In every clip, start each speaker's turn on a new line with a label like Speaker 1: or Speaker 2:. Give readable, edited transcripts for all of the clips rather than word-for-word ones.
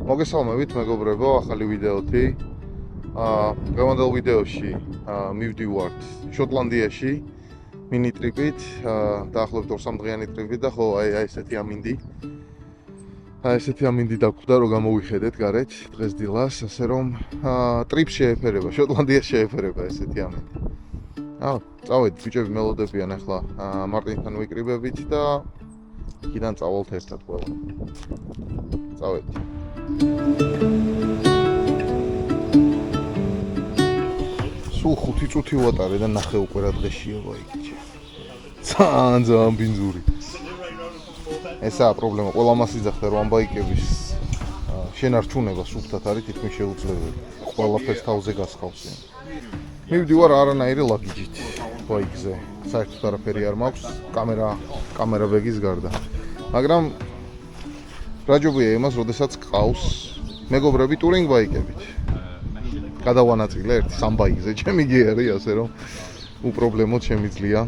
Speaker 1: მოგესალმებით მეგობრებო, ახალი ვიდეოთი. დღევანდელ ვიდეოში მივდივართ შოტლანდიაში მინი ტრიპით, დაახლოებით 2-3 დღიანი ტრიპით და ხო, აი ესეთი ამინდი. ესეთი ამინდი დაგვხვდა, რომ გამოვიხედეთ გარეთ დღეს დილას, ასე რომ ტრიპს შეეფერება, შოტლანდიას შეეფერება ესეთი ამინდი. წავედით, ბიჭები მელოდებიან ახლა მარტინთან ვიკრიბებით და იქიდან წავალთ ერთად ყველა. წავედით. სულ 5 წუთი ვატარე და ნახე უკვე რა დღეშია ბაიკი. ძალიან ბინძური. ესაა პრობლემა, ყველა მას იძახდა რომ ამ ბაიკების შენარჩუნება სუფთად არის თითქმის შეუძლებელი. ყველაფერს თავზე გასხავსენ. მივდივარ არანაირი ლაგიჯით ბაიკზე. საერთოდ არაფერი არ მაქვს, კამერა ბეგის გარდა. მაგრამ რაჯობია იმას, როდესაც ყავს მეგობრები ტურინგ ბაიკებით. გადავანაწილე ერთი 3 ბაიკზე, ჩემი გიარი, ასე რომ უპრობლემოდ შემიძლია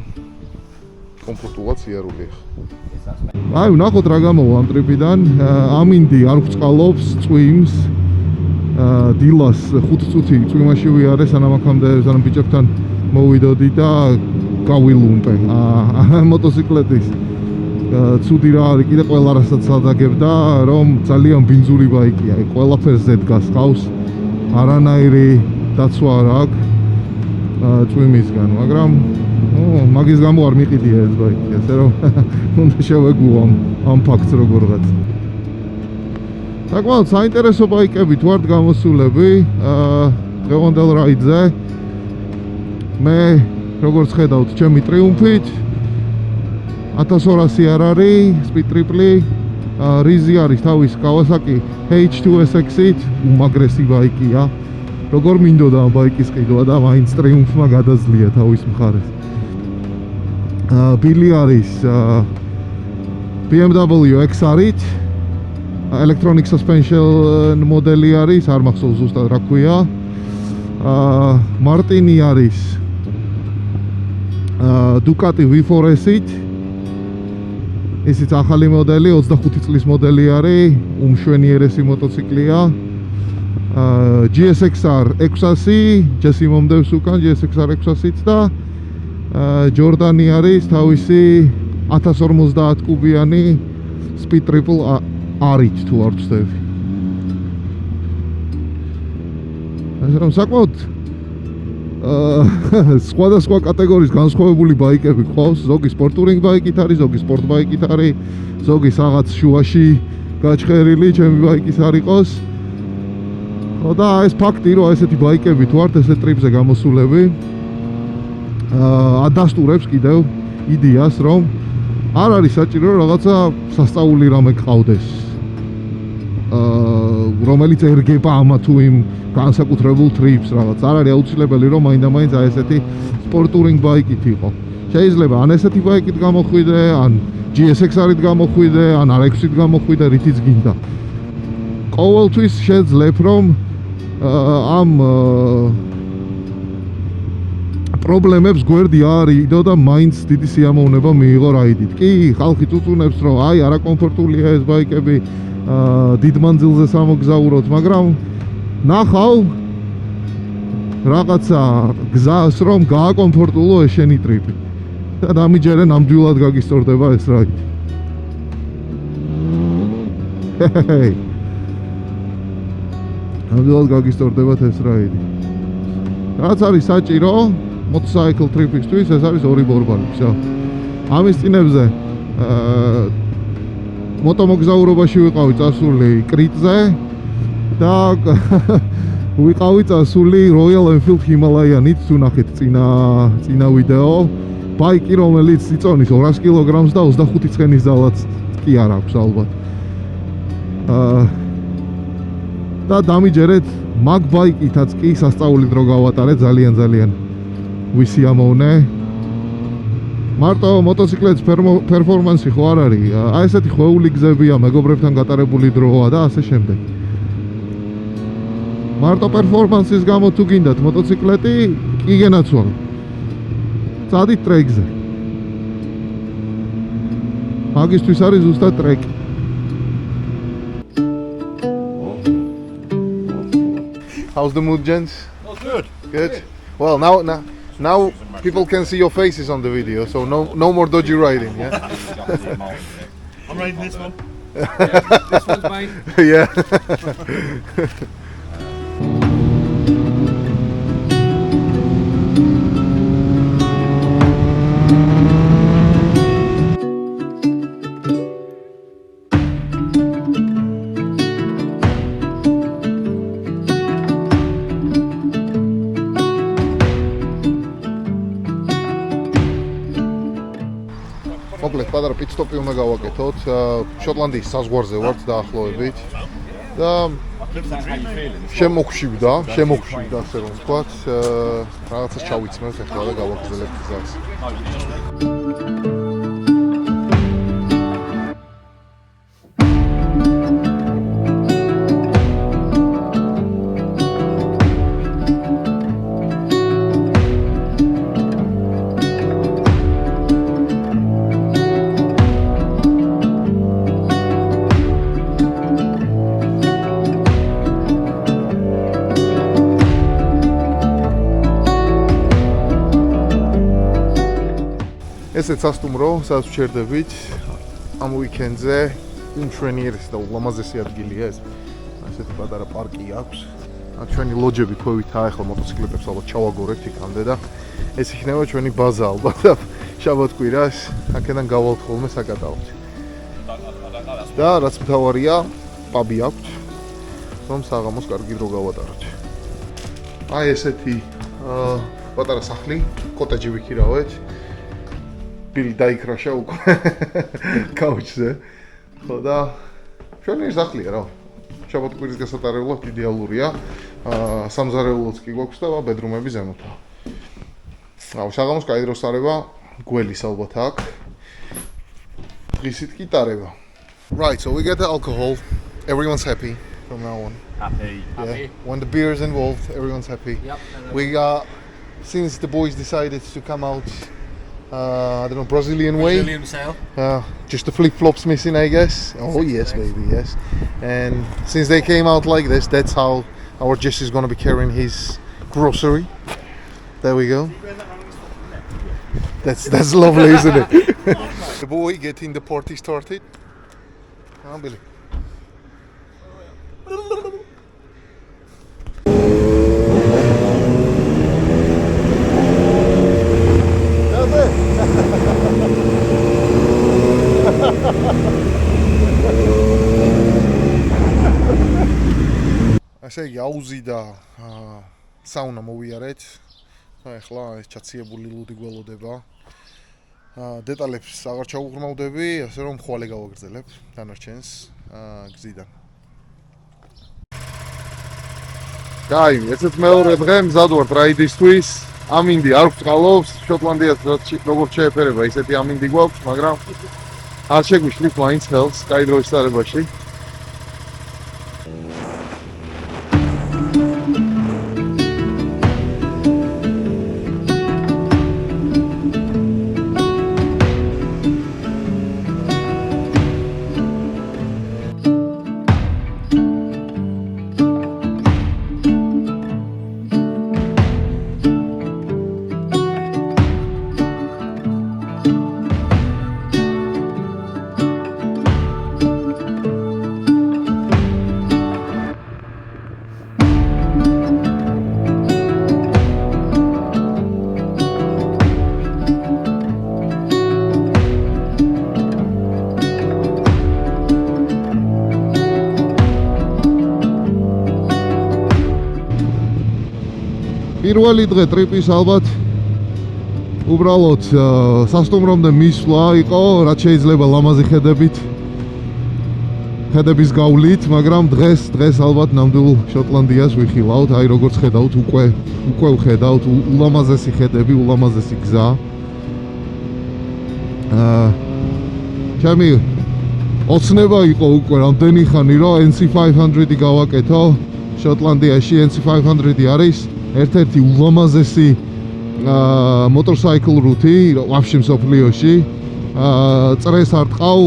Speaker 1: კომფორტულად სიარული ახლა. აი, ვნახოთ რა გამოვა ამ ტრიპიდან. ამინდი არ გვწყალობს, წვიმს. დილას 5 წუთი წვიმაში ვიარე, სანამ ბიჭებთან მოვიდოდი და გავილუმპე. მოტოციკლეთის ცუდი რა არის, კიდე ყველა რასაც სადაგებდა, რომ ძალიან ბინძური ბაიკია. ყველაფერს ზედ გასხავს. არანაირი დაცვა არ აქვს წვიმისგან, მაგრამ მაგის გამო არ მიყიდია ეს ბაიკი, ასე რომ უნდა შევეგუო ამ ფაქტს როგორღაც. საკმაოდ საინტერესო ბაიკებით ვართ გამოსულები დღევანდელ რაიდზე. მე როგორც ხედავთ, ჩემი ტრიუმფით 1200 არ არის, სპიდ ტრიპლი, რიზი არის თავის Kawasaki H2SX-ით, უმაგრესი ბაიკია. როგორ მინდოდა ამ ბაიკის ყიდვა და მაინც ტრიუმფმა გადაძლია თავის მხარეს. ბილი არის BMW XR-ით, electronic suspension მოდელი არის, არ მახსოვს ზუსტად რა ქვია. მარტინი არის Ducati V4S-ით. ისიც ახალი მოდელი, 25 წლის მოდელი არის, უმშვენიერესი მოტოციკლია. GSX-R 600, ჯესი მომდევს უკან GSX-R 600-ით და ჯორდანი არის თავისი 1050 კუბიანი Speed Triple R-ით თუ არ ვცდები. ასე რომ საკმაოდ სხვადასხვა კატეგორიის განსხვავებული ბაიკები ყავს, ზოგი სპორტურინგ ბაიკით არის, ზოგი სპორტ ბაიკით არის, ზოგი რაღაც შუაში გაჩხერილი, ჩემი ბაიკის არ იყოს. და ეს ფაქტი, რომ ესეთი ბაიკებით ვართ, ესეთ ტრიპზე გამოსულები, ადასტურებს კიდევ იდეას, რომ არ არის საჭირო რაღაცა სასწაული რამე გყავდეს, რომელიც ერგება ამა თუ იმ განსაკუთრებულ ტრიპს რაღაც. არ არის აუცილებელი, რომ მაინდა-მაინც ესეთი სპორტურინგ ბაიკით იყო. შეიძლება ან ესეთი ბაიკით გამოხვიდე, ან GSX-R-ით გამოხვიდე, ან RX-ით გამოხვიდე, რითიც გინდა. ყოველთვის შეძლებ, რომ ამ პრობლემებს გვერდი არიდო და მაინც დიდი სიამოვნება მიიღო რაიდით. კი, ხალხი წუწუნებს, რომ აი არაკომფორტულია ეს ბაიკები, დიდ მანძილზე სამოგზაუროთ, მაგრამ ნახავ რაღაცა გზას, რომ გააკომფორტულო ეს შენი ტრიპი. და დამიჯერე ნამდვილად გაგისტორდება ეს რაიდი. ნამდვილად გაგისტორდებათ ეს რაიდი. რაც არის საჭირო motorcycle trip-ისთვის, ეს არის 2 ბორბალი. ამის წინებზე მოტომოგზაურობაში ვიყავი წასული კრიტზე და ვიყავი წასული Royal Enfield Himalayan-ით, თუ ნახეთ წინა ვიდეო. ბაიკი, რომელიც იწონის 200 კილოგრამს და 25 ცხენის ძალაც კი არ აქვს ალბათ. და დამიჯერეთ მაგ ბაიკითაც კი სასწაული დრო გავატარეთ, ძალიან ვისიამოვნე. მარტო მოტოციკლეთის პერფორმანსი ხო არ არის, აი ესეთი ხვეული გზებია, მეგობრებთან გატარებული დროა და ასე შემდეგ. მარტო პერფორმანსის გამო თუ გინდათ მოტოციკლეტი, კი გენაცვალ. წადით ტრეკზე. მაგისთვის არის ზუსტად ტრეკი. How's the mood, gents?
Speaker 2: Oh, good.
Speaker 1: Good. Well, now people can see your faces on the video, so no more dodgy riding, yeah?
Speaker 2: I'm riding this one.
Speaker 3: This one's mine.
Speaker 1: Yeah. მოკლედ პატარა პიტსტოპი უნდა გავაკეთოთ. შოტლანდიის საზღვარზე ვართ დაახლოებით და შემოგვშივდა ასე რომ ვთქვათ, რაღაცას ჩავიცმევთ ახლა და გავაგრძელებთ გზას. ესეც სასტუმრო, სადაც ვჩერდებით ამ უიკენდზე. უმშვენიერესი და ულამაზესი ადგილია ეს. ესეთი პატარა პარკი აქვს. აქ ჩვენი ლოჯები ქვევითაა, ახლა მოტოციკლეტებს ალბათ ჩავაგორებთ იქამდე და ეს იქნება ჩვენი ბაზა ალბათ და შაბათ-კვირას აქედან გავალთ ხოლმე საკატაოდ. და რაც მთავარია, პაბი აქვს, რომ საღამოს კარგი დრო გავატაროთ. აი ესეთი პატარა სახლი, კოტეჯი ვიქირავეთ. Billy დაიქრაშა უკვე კაუჩზე. ხო და ჩვენი სახლია რა. შაბათ-კვირის გასატარებლად იდეალურია. სამზარეულოც კი გვაქვს და ბედრუმები ზემოთაა. საღამოს კაი დროს არევა, გველის ალბათ აქ. დღისით კი ტარება. Right, so we get the alcohol. Everyone's happy from now on.
Speaker 2: Happy.
Speaker 1: Yeah. When the beer is involved, everyone's happy.
Speaker 3: Yep.
Speaker 1: We since the boys decided to come out I don't know, Brazilian way.
Speaker 3: Brazilian style.
Speaker 1: Just the flip-flops missing, I guess. Oh yes, baby, yes. And since they came out like this, that's how our Jesse is going to be carrying his grocery. There we go. That's lovely, isn't it? The boy getting the party started. Billy. ასე იგი აუზი და საუნა მოვიარეთ. ახლა ეს ჩაციებული ლუდი გველოდება. დეტალებს აღარ ჩავუღრმავდები, ასე რომ ხვალე გავაგრძელებ დანარჩენს გზიდან. გაი, ესეც მეორე დღე მზად ვართ რაიდისთვის. ამინდი არ ვწყალობს, შოტლანდიას როგორც შეეფერება, ისეთი ამინდი გვაქვს, მაგრამ არ შეგვიშლით მაინც ხელს კაი დროის წარებაში. პირველი დღე ტრიპის ალბათ უბრალოდ სასტუმრომდე მისვლა იყო, რაც შეიძლება ლამაზი ხედების გავლით, მაგრამ დღეს ალბათ ნამდვილ შოტლანდიას ვიხილავთ, აი როგორც ხედავთ, უკვე ვხედავთ ულამაზესი ხედები, ულამაზესი გზა. ჩემი ოცნება იყო უკვე რამდენი ხანი, რომ NC500-ი გავაკეთო შოტლანდიაში. NC500-ი არის ერთ-ერთი ულამაზესი motorcycle route ვაფშე მსოფლიოში. წრეს არ ტყავ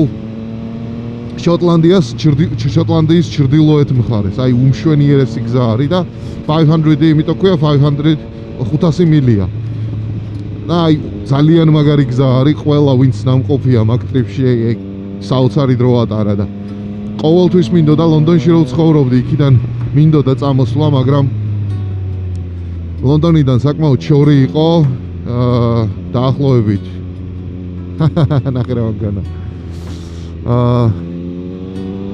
Speaker 1: შოტლანდიის ჩრდილოეთ მხარეს. აი უმშვენიერესი გზა არის და 500 იმიტომ ქვია 500 მილია. და აი ძალიან მაგარი გზა არის, ყველა ვინც ნამყოფია მაგ ტრიპში საოცარი დრო ატარა და ყოველთვის მინდოდა ლონდონში რო ცხოვრობდი, იქიდან მინდოდა წამოსვლა, მაგრამ ლონდონიდან საკმაოდ შორი იყო, დაახლოებით ნახე რა ვგანა.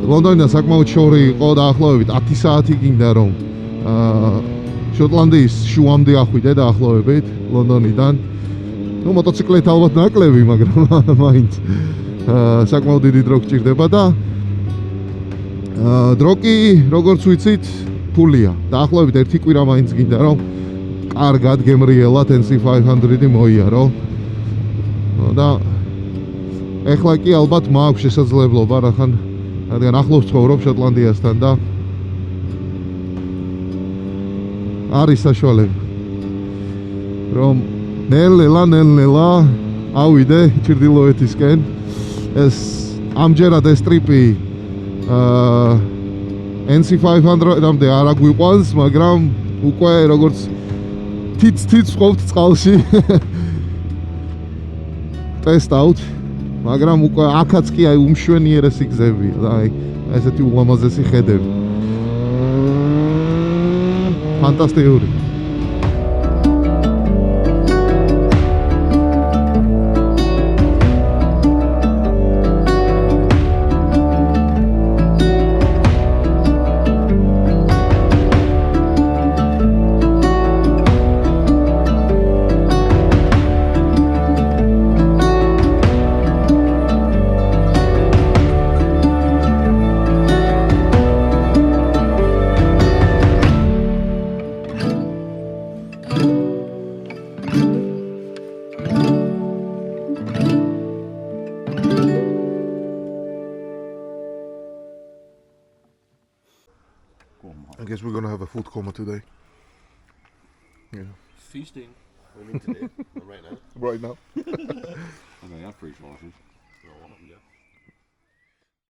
Speaker 1: ლონდონიდან საკმაოდ შორი იყო, დაახლოებით 10 საათი გინდა რომ შოტლანდიის შუამდე ახვიდე დაახლოებით ლონდონიდან. ნუ მოტოციკლით ალბათ ნაკლები, მაგრამ მაინც საკმაოდ დიდი დრო გჭირდება და დრო კი როგორც ვიცით ფულია. დაახლოებით ერთი კვირა მაინც გინდა რომ კარგად გემრიელად NC500 მოიარო. და ეხლა კი ალბათ მაქვს შესაძლებლობა, რადგან ახლოს ცხოვრობ შოტლანდიასთან და არის საშუალება რომ ნელ-ნელა ავიდე ჩრდილოეთისკენ. ეს ამჯერად ეს ტრიპი NC500-მდე არ აგვიყვანს, მაგრამ უკვე როგორც თიც ვყოფთ წყალში test out, მაგრამ უკვე აქაც კი აი უმშვენიერესი გზებია და აი ესეთი ულამაზესი ხედები. ფანტასტიკური. I guess we're gonna have a food coma today. Yeah.
Speaker 3: Feasting.
Speaker 2: What do you mean today? Right now?
Speaker 1: Right now.
Speaker 3: Okay, I have free sauces.
Speaker 2: Yeah.